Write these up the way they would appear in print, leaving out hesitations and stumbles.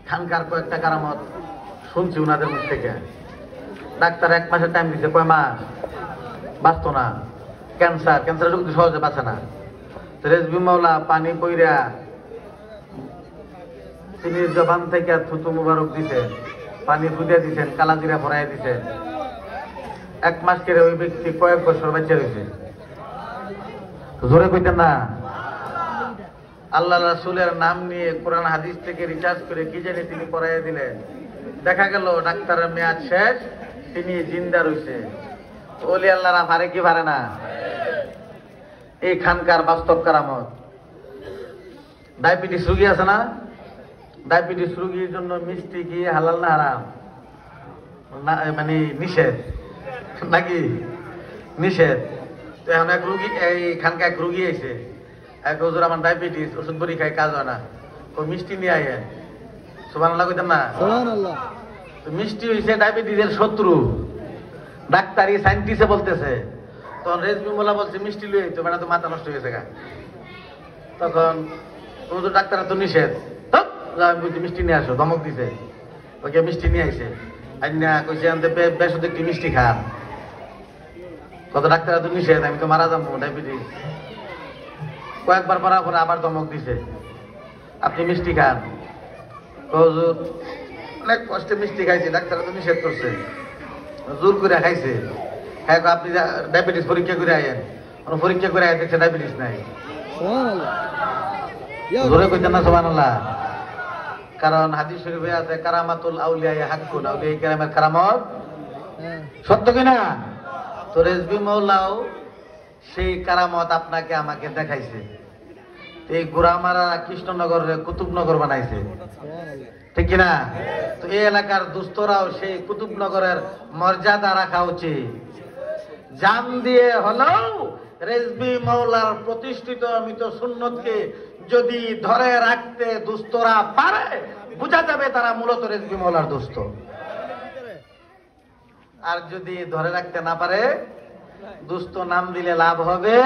খানকার কয়েকটা কারামত শুনছি ওনাদের মুখ থেকে। ডাক্তার 1 মাসের টাইম দিচ্ছে, কয় মাস বাঁচতো না। ক্যান্সার রোগ সহজে বাঁচে না। রেজবি মাওলা পানি পইরা তিনি জবান থেকে থুতু মুবারক দিতেন, পানি ফুটিয়ে দিতেন, কালাজিরা ভরাই দিতেন। 1 মাস কেড়ে ওই ব্যক্তি কয়েক বছর বাঁচে রয়েছে। জোরে কইতেন না? আল্লাহ রাসূলের নাম নিয়ে কোরআন হাদিস থেকে রিচার্জ করে কি জানি তিনি পড়াইয়া দিলেন। দেখা গেল ডাক্তারের মেয়াদ শেষ, তিনি জিন্দা রয়েছে। ওলি আল্লাহরা পারে কি পারে না? এই খানকার বাস্তব কারামত। ডায়াবেটিস রোগী আছে না? ডায়াবেটিস রোগীর জন্য মিষ্টি কি হালাল না হারাম? মানে নিষেধ নাকি? নিষেধ। তো এখন এক রুগী, এই খানকা এক রুগী আইছে, এক হুজুর আমার ডায়াবেটিস, ওষুধ বড়ি খাই কাজ হয় না, ও মিষ্টি নিয়ে আইয়েন। সুবহানাল্লাহ কইতেন না? সুবহানাল্লাহ। তো মিষ্টি হইছে ডায়াবেটিসের শত্রু, ডাক্তারি সায়েন্টিস্টে বলতেছে। তখন রেজবি মোল্লা বলছে মিষ্টি লই তো, মানে তো মাথা নষ্ট হয়েছে গা। তখন হুজুর ডাক্তার তো নিষেধ, মিষ্টি নিয়ে আসো, ধমক দিছে। ওকে মিষ্টি নিয়ে আইছে, আইনা কইছে আনতে বেশ একটি মিষ্টি খান। কত ডাক্তার তো নিষেধ, আমি তো মারা যাবো ডায়াবেটিস। কয়েকবার পড়ার পরে আবার ধমক দিছে, আপনি মিষ্টি খান। হুজুর অনেক কষ্টে মিষ্টি খাইছে, ডাক্তার তো নিষেধ করছে, জোর করে খাইছে। হ্যাঁ, আপনি ডায়াবেটিস পরীক্ষা করে আয়েন। পরীক্ষা করে আয় দেখছে ডায়াবেটিস নাই। জোরে কইতেন না সুবহানাল্লাহ? কারণ হাদিস শরীফে আছে কারামাতুল আউলিয়া হাক্কুন, আউলিয়া কেরামের কারামত সত্য কিনা? তো রেজবি মাওলাও সেই কারামত আপনাকে আমাকে দেখাইছে। এই গোরামারা কৃষ্ণনগরের কুতুবনগর বানাইছে, ঠিক কিনা? তো এই এলাকার দুস্থরাও সেই কুতুবনগরের মর্যাদা রাখা উচিত। জান দিয়ে হলেও রেজবি মাওলার প্রতিষ্ঠিত অমিত সুন্নতকে যদি ধরে রাখতে দুস্থরা পারে, বোঝা যাবে তারা মূলত রেজবি মাওলার দুস্থ। আর যদি ধরে রাখতে না পারে, দুস্থ নাম দিলে লাভ হবে।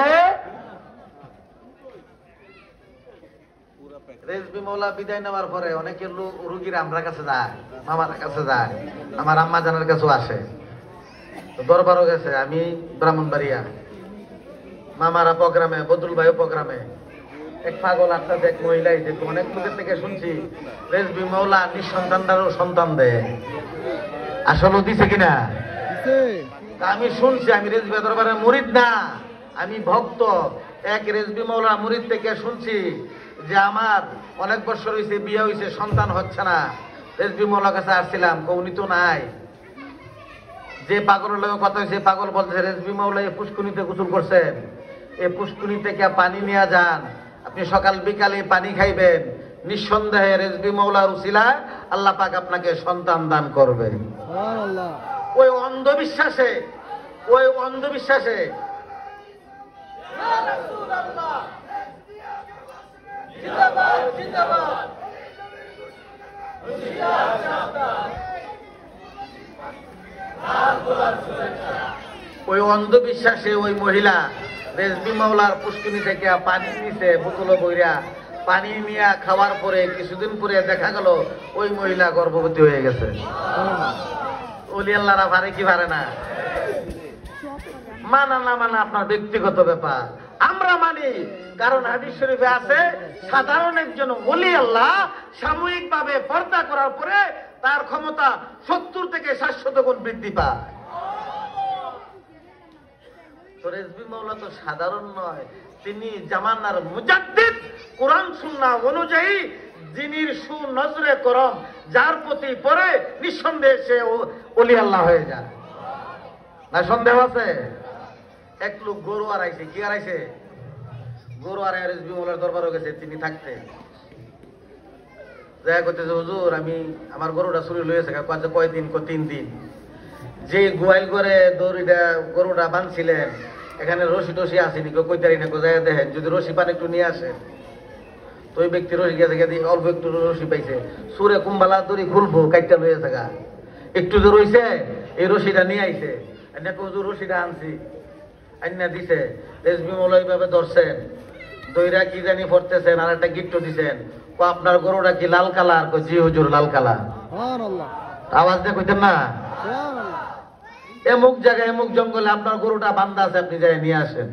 রেজবি মাওলা বিদায় নেওয়ার পরে অনেকে রুগীরা আমরা কাছে যায়, মামার কাছে যায়, আমার আম্মা জানার কাছেও আসে, দরবারও গেছে। আমি ব্রাহ্মণবাড়িয়া, মামারা প্রোগ্রামে, বদরুল ভাইও প্রোগ্রামে, এক পাগল আত্মা এক মহিলা যে অনেক লোকের থেকে শুনছি রেজবি মাওলা নিঃসন্তানদারও সন্তান দেয়। আসলে দিছে কিনা? আমি শুনছি, আমি রেজবি দরবারের মুরিদ না, আমি ভক্ত। এক রেজবি মাওলা মুরিদ থেকে শুনছি যে আমার অনেক বছর হয়েছে, বিয়ে হয়েছে, সন্তান হচ্ছে না। রেজবি মাওলার কাছে আসছিলাম, উনি তো নাই। যে পাগলের লোক কথা হয়েছে, পাগল বলছে রেজবি মাওলা এই পুষ্কুনিতে গোসল করছেন, এই পুষ্কুনি থেকে পানি নিয়ে যান, আপনি সকাল বিকালে পানি খাইবেন, নিঃসন্দেহে রেজবি মাওলার উসিলায় আল্লাহ পাক আপনাকে সন্তান দান করবেন। ওই অন্ধবিশ্বাসে ওই মহিলা রেজবি মাওলার পুষ্কুনি থেকে পানি নিছে, বোতল বইরা পানি নিয়ে খাওয়ার পরে কিছুদিন পরে দেখা গেল ওই মহিলা গর্ভবতী হয়ে গেছে। ওলি আল্লাহরা পারে কি পারে না? মানা না মানা আপনার ব্যক্তিগত ব্যাপার, আমরা মানি। কারণ হাদিস শরীফে আছে সাধারণ একজন ওলি আল্লাহ সাময়িকভাবে পর্দা করার পরে তার ক্ষমতা 70 থেকে 700 গুণ বৃদ্ধি পায়। তো রেজবি মাওলা তো সাধারণ নয়, তিনি জামানার মুজাদ্দিদ, কোরআন সুন্নাহ অনুযায়ী যিনির সুনজরে করম যার প্রতি পড়ে নিঃসন্দেহে সে ওলি আল্লাহ হয়ে যায়। না সন্দেহ আছে? এক লোক গরু আড়াইছে, কি আড়াইছে? গরু আড়াই রেজবি মাওলার দরবারও গেছে, তিনি থাকতে দেখা করতেছে, হুজুর আমি আমার গরুটা চুরি লইয়েছে। কয়দিন? 3 দিন। যে গোয়াল করে গরুটা বাঁধছিলেন, এখানে রশি টসি আসেনি, কইতারি না, কোথায় দেখেন, যদি রশি পান একটু নিয়ে আসেন। তো ওই ব্যক্তি রশি গেছে, অল্প একটু রশি পাইছে, সুরে কুম্বালা দড়ি খুলবো, কাইটা লইয়েছে গা, একটু যে রইছে এই রশিটা নিয়ে আইছে। হুজুর রশিটা আনছি, আইনা দিছে। রেজবি মাওলা এইভাবে ধরছেন, দইরা কি জানি পড়তেছেন, আর একটা গিট্টু দিছেন, আপনার গরুটা কি লাল কালার? জি হুজুর লাল কালার। আওয়াজ দিয়ে কইতেন না, এমুক জায়গায় এমুক জঙ্গলে আপনার গরুটা বান্ধা আছে, আপনি যাই নিয়ে আসেন।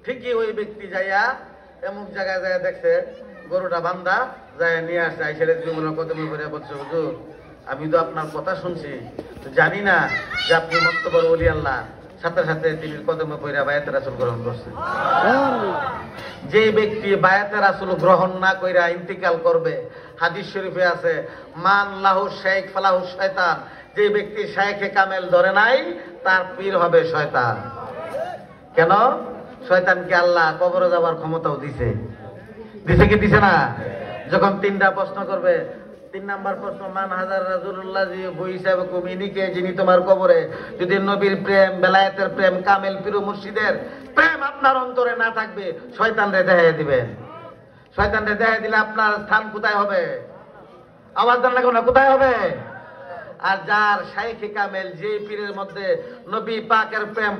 ঠিকই ওই ব্যক্তি যাইয়া এমুক জায়গায় যায় দেখছে গরুটা বান্ধা, যায় নিয়ে আসছে। আইসেলে কদমে করে বলছে, হুজুর আমি তো আপনার কথা শুনছি, জানি না যে আপনি মস্ত বড় ওলি আল্লাহ। সাথে সাথে তিনি কদমে পইরা বায়াতে রাসূল গ্রহণ করছে। যে ব্যক্তি বায়াতে রাসূল গ্রহণ না কইরা ইন্তিকাল করবে, হাদিস শরীফে আছে মান লাহু শাইখ ফালাহু শয়তান, যে ব্যক্তি শাইখে কামেল ধরে নাই তার পীর হবে শয়তান। কেন? শয়তানকে আল্লাহ কবরে যাওয়ার ক্ষমতাও দিছে। দিছে কি দিছে না? যখন তিনটা প্রশ্ন করবে, 3 নাম্বার প্রশ্ন, মান হাজার রাজুল্লাহ হিসাবে ইনিকে, যিনি তোমার কবরে যদি নবীর প্রেম, বেলায়েতের প্রেম, কামেল পীর মুর্শিদের প্রেম আপনার অন্তরে না থাকবে, শয়তানরে দেখাইয়া দিবেন। শয়তানরে দেখাই দিলে আপনার স্থান কোথায় হবে? আওয়াজ দেন না কেন, কোথায় হবে? আর যার শাইখে কামেল, যে পীরের মধ্যে নবী পাকের প্রেম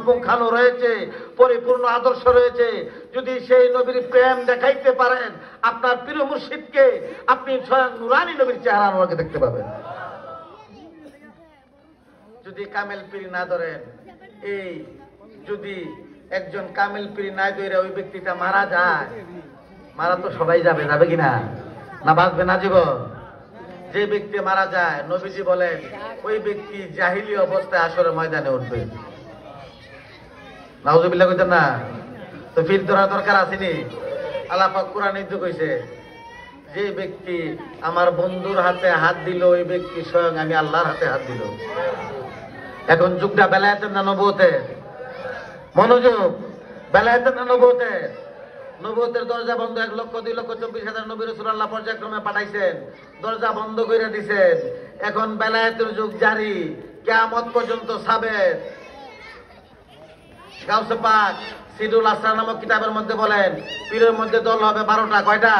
পুঙ্খানু রয়েছে, পরিপূর্ণ আদর্শ রয়েছে, যদি সেই নবীর প্রেম দেখাইতে পারেন আপনার প্রিয় মুর্শিদকে, আপনি স্বয়ং নুরানি নবীর চেহারা আমাকে দেখতে পাবেন। যদি কামেল পীর না ধরেন, এই যদি একজন কামেল পীর না ধরে ওই ব্যক্তিটা মারা যায়, মারা তো সবাই যাবে, যাবে কিনা? না বাঁচবে না জীবন? যে ব্যক্তি মারা যায়, নবীজি বলেন ওই ব্যক্তি জাহিলি অবস্থায় আসরের ময়দানে উঠবে। নাউজুবিল্লাহ কইতেন না? তো পীর ধরা দরকার আসেনি? আল্লাহ পাক কোরআনে তো কইছে, যে ব্যক্তি আমার বন্ধুর হাতে হাত দিল, ওই ব্যক্তি স্বয়ং আমি আল্লাহর হাতে হাত দিল। এখন যুগটা বেলায়েতের না নবুয়তের? মনোযোগ, বেলায়েতের না নবুয়তের? নবুয়তের দরজা বন্ধ, 1,02,24,000 নবী রাসূল আল্লাহ পর্যায়ক্রমে পাঠাইছেন, দরজা বন্ধ করে দিছেন। এখন বেলায়েতের যুগ জারি, কিয়ামত পর্যন্ত সাবেত। গাউসে পাক সিদুল আসরার নামক কিতাবের মধ্যে বলেন, পীরের মধ্যে দল হবে 12টা। কয়টা?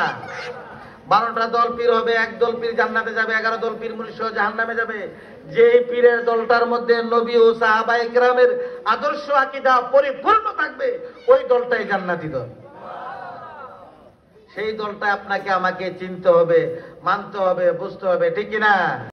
12টা দল পীর হবে। এক দল পীর জান্নাতে যাবে, 11 দল পীর মুর্শিদ জাহান্নামে যাবে। যে পীরের দলটার মধ্যে নবী ও সাহাবায়ে কেরামের আদর্শ আকীদা পরিপূর্ণ থাকবে, ওই দলটাই জান্নাতি দল। সেই দলটা আপনাকে আমাকে চিনতে হবে, মানতে হবে, বুঝতে হবে, ঠিক কিনা?